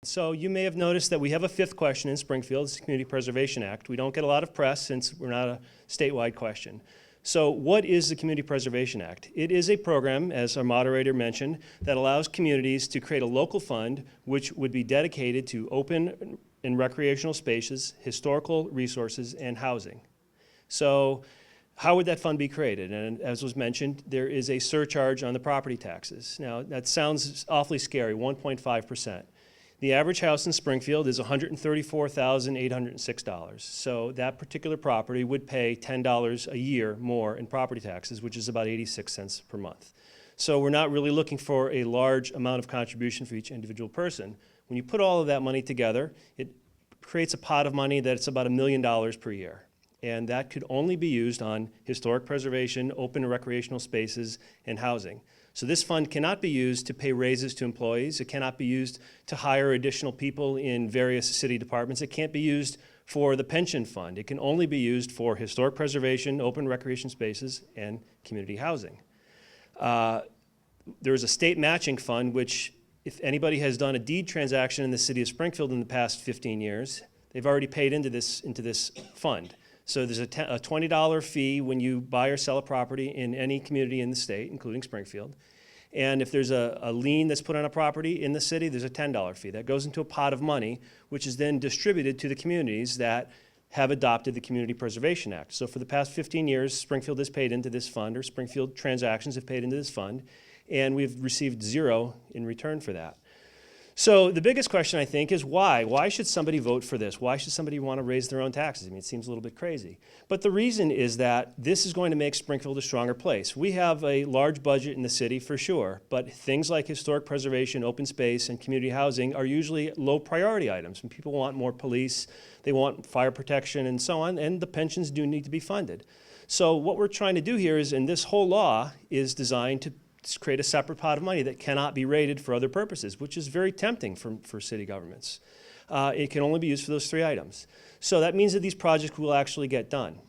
So you may have noticed that we have a fifth question in Springfield. It's the Community Preservation Act. We don't get a lot of press since we're not a statewide question. So what is the Community Preservation Act? It is a program, as our moderator mentioned, that allows communities to create a local fund which would be dedicated to open and recreational spaces, historical resources, and housing. So how would that fund be created? And as was mentioned, there is a surcharge on the property taxes. Now, that sounds awfully scary, 1.5%. The average house in Springfield is $134,806. So that particular property would pay $10 a year more in property taxes, which is about 86 cents per month. So we're not really looking for a large amount of contribution for each individual person. When you put all of that money together, it creates a pot of money that's about $1 million per year. And that could only be used on historic preservation, open and recreational spaces, and housing. So this fund cannot be used to pay raises to employees. It cannot be used to hire additional people in various city departments. It can't be used for the pension fund. It can only be used for historic preservation, open recreation spaces, and community housing. There is a state matching fund, which if anybody has done a deed transaction in the city of Springfield in the past 15 years, they've already paid into this fund. So there's a $20 fee when you buy or sell a property in any community in the state, including Springfield. And if there's a lien that's put on a property in the city, there's a $10 fee. That goes into a pot of money, which is then distributed to the communities that have adopted the Community Preservation Act. So for the past 15 years, Springfield has paid into this fund, or Springfield transactions have paid into this fund, and we've received zero in return for that. So the biggest question, I think, is why? Why should somebody vote for this? Why should somebody want to raise their own taxes? I mean, it seems a little bit crazy. But the reason is that this is going to make Springfield a stronger place. We have a large budget in the city for sure, but things like historic preservation, open space, and community housing are usually low priority items. And people want more police, they want fire protection, and so on, and the pensions do need to be funded. So what we're trying to do here is, and this whole law is designed to create a separate pot of money that cannot be rated for other purposes, which is very tempting for city governments. It can only be used for those three items. So that means that these projects will actually get done.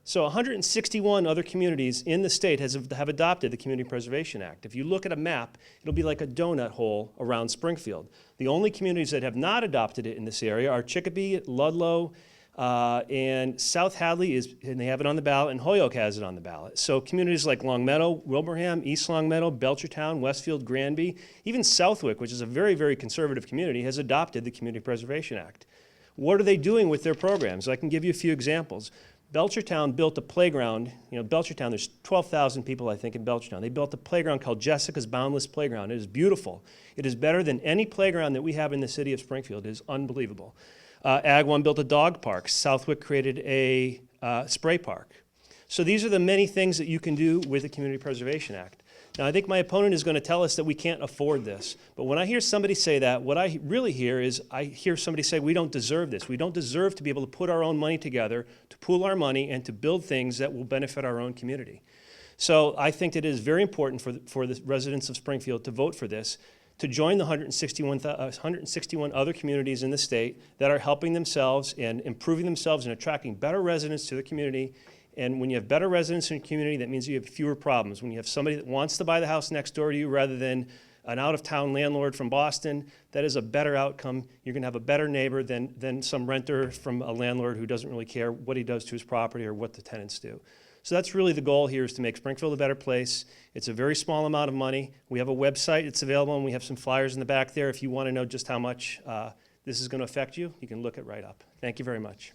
So 161 other communities in the state have adopted the Community Preservation Act. If you look at a map, it'll be like a donut hole around Springfield. The only communities that have not adopted it in this area are Chicopee, Ludlow, and South Hadley and they have it on the ballot, and Holyoke has it on the ballot. So communities like Longmeadow, Wilbraham, East Longmeadow, Belchertown, Westfield, Granby, even Southwick, which is a very, very conservative community, has adopted the Community Preservation Act. What are they doing with their programs? I can give you a few examples. Belchertown built a playground. You know, Belchertown, there's 12,000 people, I think, in Belchertown. They built a playground called Jessica's Boundless Playground. It is beautiful. It is better than any playground that we have in the city of Springfield. It is unbelievable. Ag One built a dog park. Southwick created a spray park. So these are the many things that you can do with the Community Preservation Act. Now, I think my opponent is going to tell us that we can't afford this. But when I hear somebody say that, what I really hear is I hear somebody say we don't deserve this. We don't deserve to be able to put our own money together, to pool our money, and to build things that will benefit our own community. So I think that it is very important for the residents of Springfield to vote for this, to join the 161 other communities in the state that are helping themselves and improving themselves and attracting better residents to the community. And when you have better residents in a community, that means you have fewer problems. When you have somebody that wants to buy the house next door to you rather than an out-of-town landlord from Boston, that is a better outcome. You're going to have a better neighbor than some renter from a landlord who doesn't really care what he does to his property or what the tenants do. So that's really the goal here, is to make Springfield a better place. It's a very small amount of money. We have a website, it's available, and we have some flyers in the back there. If you want to know just how much this is going to affect you, you can look it right up. Thank you very much.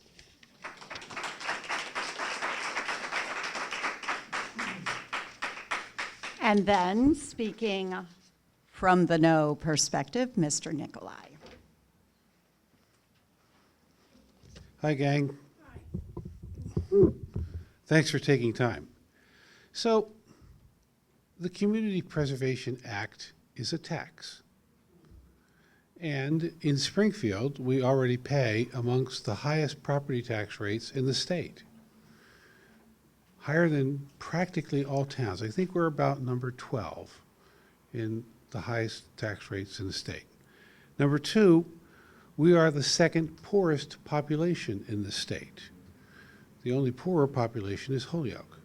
And then, speaking from the no perspective, Mr. Nicolai. Hi, gang. Thanks for taking time. So, the Community Preservation Act is a tax. And in Springfield, we already pay amongst the highest property tax rates in the state. Higher than practically all towns. I think we're about number 12 in the highest tax rates in the state. Number 2, we are the second poorest population in the state. The only poorer population is Holyoke.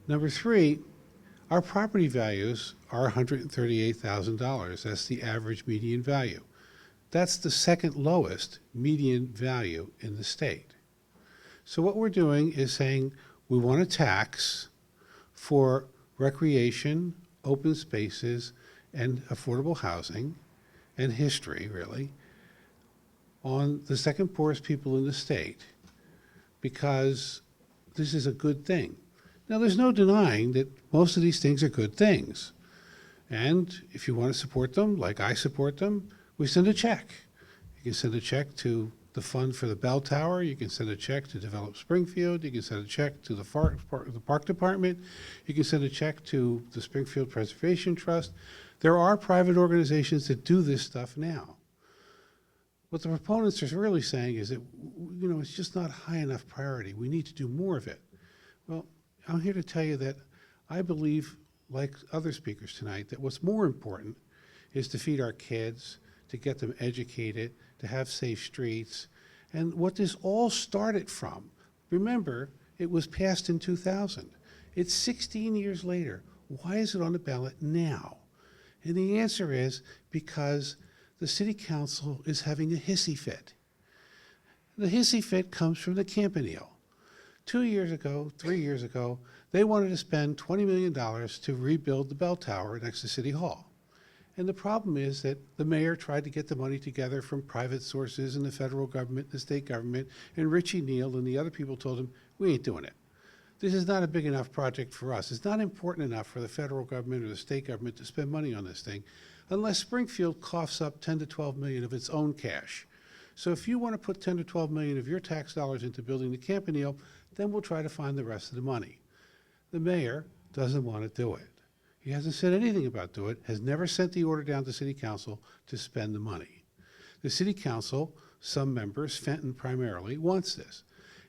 Number 3, our property values are $138,000. That's the average median value. That's the second lowest median value in the state. So what we're doing is saying we want a tax for recreation, open spaces, and affordable housing, and history, really, on the second poorest people in the state, because this is a good thing. Now, there's no denying that most of these things are good things. And if you want to support them, like I support them, we send a check. You can send a check to the fund for the bell tower. You can send a check to develop Springfield. You can send a check to the park department. You can send a check to the Springfield Preservation Trust. There are private organizations that do this stuff now. What the proponents are really saying is that, it's just not high enough priority. We need to do more of it. Well, I'm here to tell you that I believe, like other speakers tonight, that what's more important is to feed our kids, to get them educated, to have safe streets. And what this all started from, remember, it was passed in 2000. It's 16 years later. Why is it on the ballot now? And the answer is because the city council is having a hissy fit. The hissy fit comes from the Campanile. 2 years ago, 3 years ago, they wanted to spend $20 million to rebuild the bell tower next to City Hall. And the problem is that the mayor tried to get the money together from private sources and the federal government, the state government, and Richie Neal and the other people told him, we ain't doing it. This is not a big enough project for us. It's not important enough for the federal government or the state government to spend money on this thing unless Springfield coughs up 10 to 12 million of its own cash. So if you want to put 10 to 12 million of your tax dollars into building the Campanile, then we'll try to find the rest of the money. The mayor doesn't want to do it. He hasn't said anything about doing it, has never sent the order down to City Council to spend the money. The City Council, some members, Fenton primarily, wants this.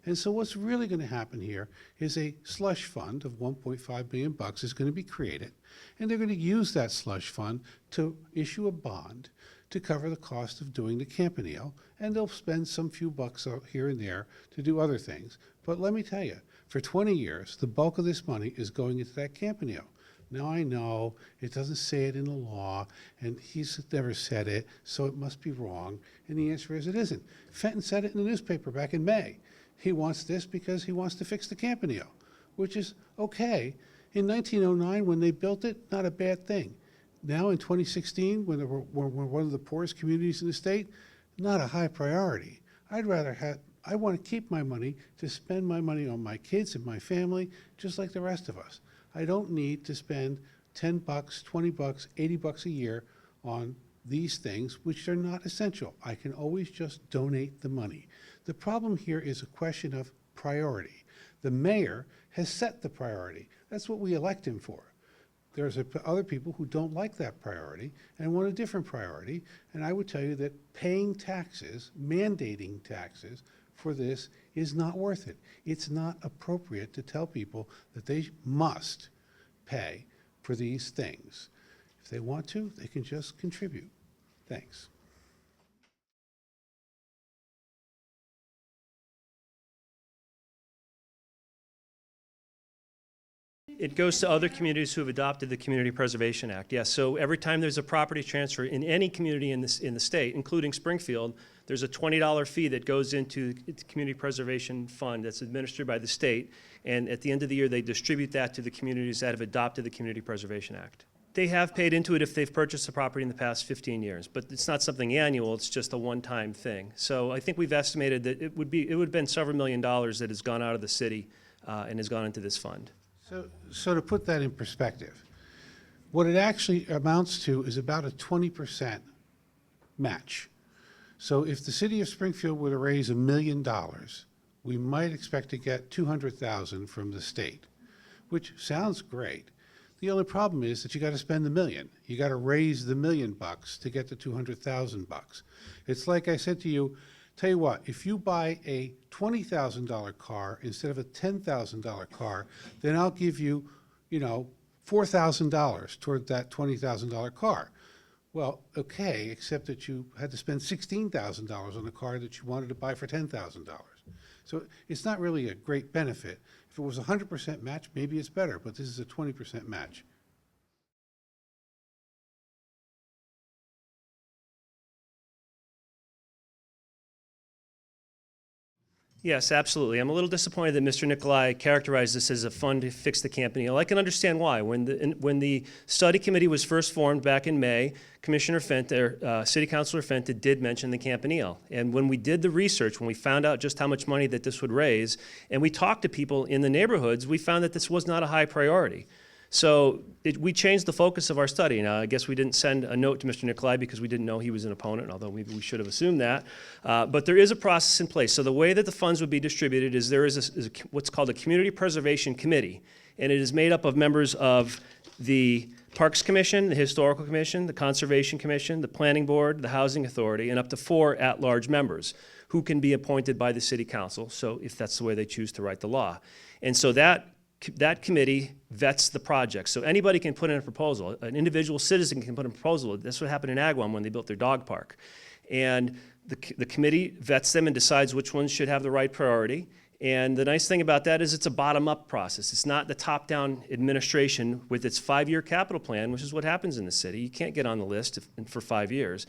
And so what's really going to happen here is a slush fund of $1.5 billion is going to be created, and they're going to use that slush fund to issue a bond to cover the cost of doing the Campanile, and they'll spend some few bucks out here and there to do other things. But let me tell you, for 20 years, the bulk of this money is going into that Campanile. Now, I know it doesn't say it in the law, and he's never said it, so it must be wrong. And the answer is it isn't. Fenton said it in the newspaper back in May. He wants this because he wants to fix the Campanile, which is okay. In 1909, when they built it, not a bad thing. Now, in 2016, when we're one of the poorest communities in the state, not a high priority. I want to keep my money to spend my money on my kids and my family, just like the rest of us. I don't need to spend $10, $20, $80 a year on these things, which are not essential. I can always just donate the money. The problem here is a question of priority. The mayor has set the priority. That's what we elect him for. There's other people who don't like that priority and want a different priority. And I would tell you that paying taxes, mandating taxes for this is not worth it. It's not appropriate to tell people that they must pay for these things. If they want to, they can just contribute. Thanks. It goes to other communities who have adopted the Community Preservation Act. Yes, so every time there's a property transfer in any community in the state, including Springfield, there's a $20 fee that goes into the Community Preservation Fund that's administered by the state, and at the end of the year, they distribute that to the communities that have adopted the Community Preservation Act. They have paid into it if they've purchased a property in the past 15 years, but it's not something annual, it's just a one-time thing. So I think we've estimated that it would have been several $1 million that has gone out of the city and has gone into this fund. So to put that in perspective, what it actually amounts to is about a 20% match. So if the city of Springfield were to raise $1 million, we might expect to get $200,000 from the state, which sounds great. The only problem is that you got to spend the $1 million. You got to raise the $1 million to get the $200,000. It's like I said to you, tell you what, if you buy a $20,000 car instead of a $10,000 car, then I'll give you, $4,000 toward that $20,000 car. Well, okay, except that you had to spend $16,000 on a car that you wanted to buy for $10,000. So it's not really a great benefit. If it was a 100% match, maybe it's better, but this is a 20% match. Yes, absolutely. I'm a little disappointed that Mr. Nicolai characterized this as a fund to fix the Campanile. I can understand why. When the study committee was first formed back in May, Commissioner Fenta, City Councilor Fenta did mention the Campanile. And when we did the research, when we found out just how much money that this would raise, and we talked to people in the neighborhoods, we found that this was not a high priority. So we changed the focus of our study. Now, I guess we didn't send a note to Mr. Nicolai because we didn't know he was an opponent, although maybe we should have assumed that. But there is a process in place. So the way that the funds would be distributed is there is what's called a Community Preservation Committee, and it is made up of members of the Parks Commission, the Historical Commission, the Conservation Commission, the Planning Board, the Housing Authority, and up to 4 at-large members who can be appointed by the City Council, so if that's the way they choose to write the law. And so that committee vets the project. So anybody can put in a proposal. An individual citizen can put in a proposal. That's what happened in Agawam when they built their dog park. And the committee vets them and decides which ones should have the right priority. And the nice thing about that is it's a bottom-up process. It's not the top-down administration with its 5-year capital plan, which is what happens in the city. You can't get on the list for 5 years.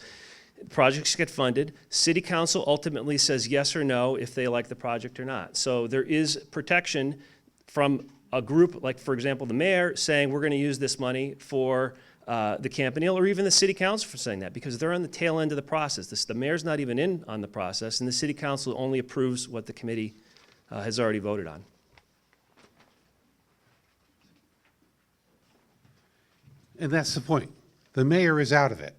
Projects get funded. City Council ultimately says yes or no if they like the project or not. So there is protection from a group, like for example, the mayor saying we're going to use this money for the Campanile, or even the City Council for saying that, because they're on the tail end of the process. The mayor's not even in on the process, and the City Council only approves what the committee has already voted on. And that's the point. The mayor is out of it.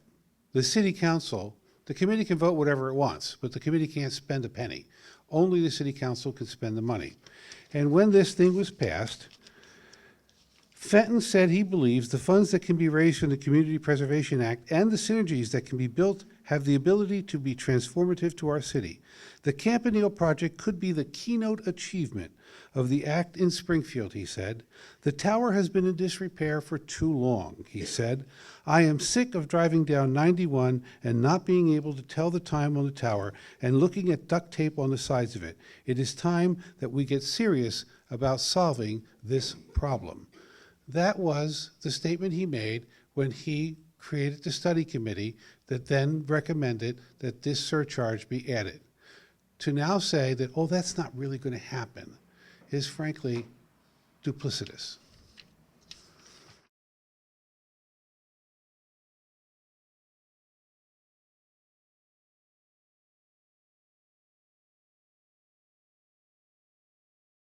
The City Council, the committee can vote whatever it wants, but the committee can't spend a penny. Only the City Council can spend the money. And when this thing was passed, Fenton said he believes the funds that can be raised from the Community Preservation Act and the synergies that can be built have the ability to be transformative to our city. The Campanile project could be the keynote achievement of the act in Springfield, he said. The tower has been in disrepair for too long, he said. I am sick of driving down 91 and not being able to tell the time on the tower and looking at duct tape on the sides of it. It is time that we get serious about solving this problem. That was the statement he made when he created the study committee that then recommended that this surcharge be added. To now say that, oh, that's not really going to happen is frankly duplicitous.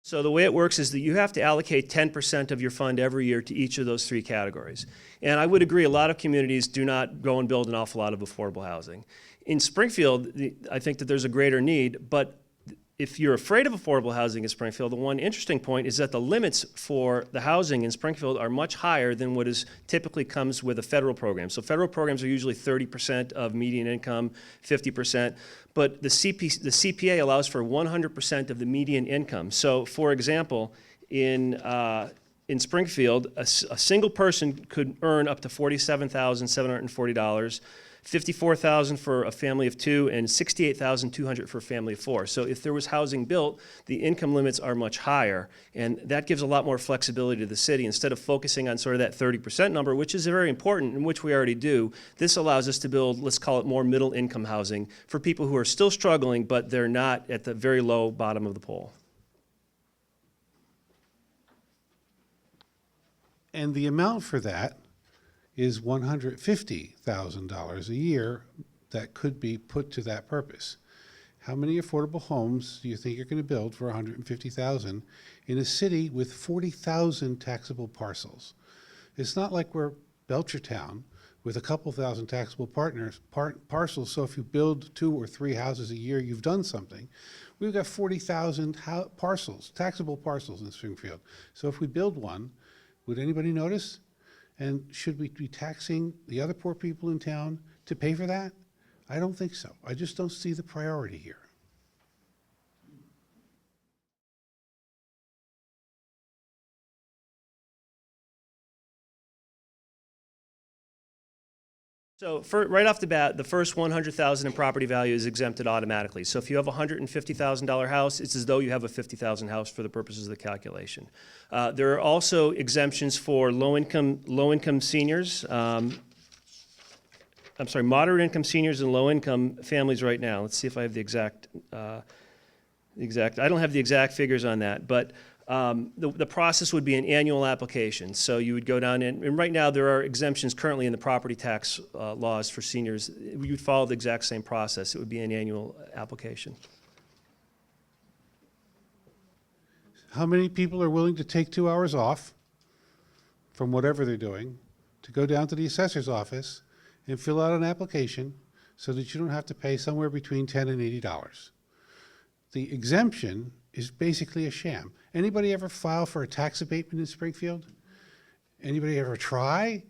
So the way it works is that you have to allocate 10% of your fund every year to each of those 3 categories. And I would agree, a lot of communities do not go and build an awful lot of affordable housing. In Springfield, I think that there's a greater need, but if you're afraid of affordable housing in Springfield, the one interesting point is that the limits for the housing in Springfield are much higher than what is typically comes with a federal program. So federal programs are usually 30% of median income, 50%, but the CPA allows for 100% of the median income. So for example, in Springfield, a single person could earn up to $47,740, $54,000 for a family of 2, and $68,200 for a family of 4. So if there was housing built, the income limits are much higher, and that gives a lot more flexibility to the city. Instead of focusing on sort of that 30% number, which is very important, and which we already do, this allows us to build, let's call it more middle income housing for people who are still struggling, but they're not at the very low bottom of the pole. And the amount for that is $150,000 a year that could be put to that purpose. How many affordable homes do you think you're going to build for $150,000 in a city with 40,000 taxable parcels? It's not like we're Belchertown with a couple thousand taxable parcels, so if you build 2 or 3 houses a year, you've done something. We've got 40,000 parcels, taxable parcels in Springfield. So if we build one, would anybody notice? And should we be taxing the other poor people in town to pay for that? I don't think so. I just don't see the priority here. So right off the bat, the first $100,000 in property value is exempted automatically. So if you have a $150,000 house, it's as though you have a $50,000 house for the purposes of the calculation. There are also exemptions for low-income seniors. moderate income seniors and low income families right now. Let's see if I have the exact exact. I don't have the exact figures on that, but the process would be an annual application. So you would go down and right now there are exemptions currently in the property tax laws for seniors. You would follow the exact same process. It would be an annual application. How many people are willing to take 2 hours off from whatever they're doing to go down to the assessor's office and fill out an application so that you don't have to pay somewhere between $10 and $80? The exemption is basically a sham. Anybody ever file for a tax abatement in Springfield? Anybody ever try?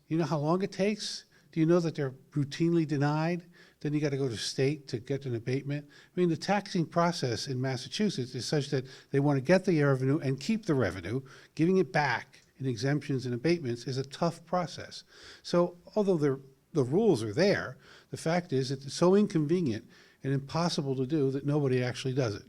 You know how long it takes? Do you know that they're routinely denied? Then you got to go to state to get an abatement. I mean, the taxing process in Massachusetts is such that they want to get the revenue and keep the revenue. Giving it back in exemptions and abatements is a tough process. So although the rules are there, the fact is that it's so inconvenient and impossible to do that nobody actually does it.